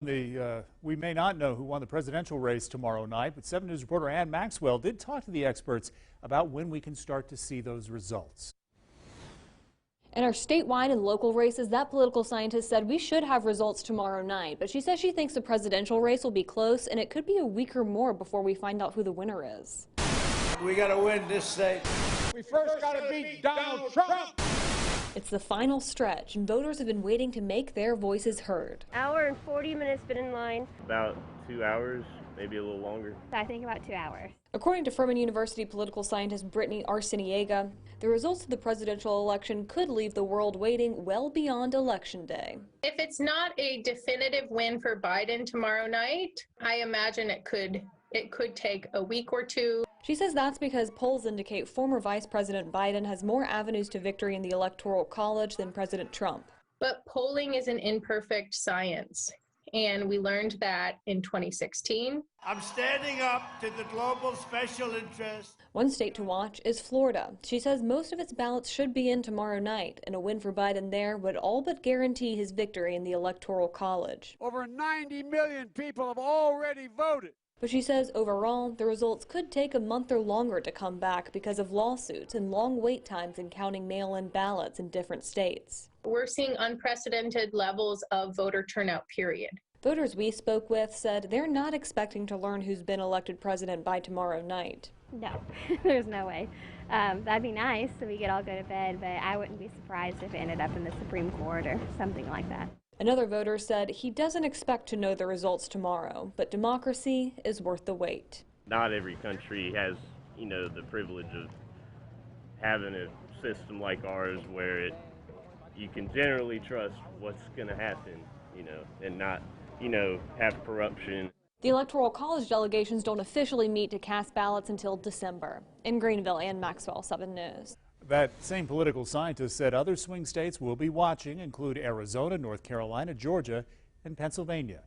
We may not know who won the presidential race tomorrow night, but 7 News reporter Ann Maxwell did talk to the experts about when we can start to see those results. In our statewide and local races, that political scientist said we should have results tomorrow night. But she says she thinks the presidential race will be close, and it could be a week or more before we find out who the winner is. We got to win this state. We first got to beat Donald Trump. It's the final stretch, and voters have been waiting to make their voices heard. Hour and 40 minutes been in line. About 2 hours, maybe a little longer. I think about 2 hours. According to Furman University political scientist Brittany Arciniega, the results of the presidential election could leave the world waiting well beyond Election Day. If it's not a definitive win for Biden tomorrow night, I imagine it could take a week or two. She says that's because polls indicate former Vice President Biden has more avenues to victory in the Electoral College than President Trump. But polling is an imperfect science, and we learned that in 2016. I'm standing up to the global special interest. One state to watch is Florida. She says most of its ballots should be in tomorrow night, and a win for Biden there would all but guarantee his victory in the Electoral College. Over 90 million people have already voted. But she says overall, the results could take a month or longer to come back because of lawsuits and long wait times in counting mail-in ballots in different states. We're seeing unprecedented levels of voter turnout, period. Voters we spoke with said they're not expecting to learn who's been elected president by tomorrow night. No, there's no way. That'd be nice so we could all go to bed, but I wouldn't be surprised if it ended up in the Supreme Court or something like that. Another voter said he doesn't expect to know the results tomorrow, but democracy is worth the wait. Not every country has, the privilege of having a system like ours where you can generally trust what's going to happen, and not, have corruption. The Electoral College delegations don't officially meet to cast ballots until December. In Greenville, Ann Maxwell, 7 News. That same political scientist said other swing states will be watching, include Arizona, North Carolina, Georgia, and Pennsylvania.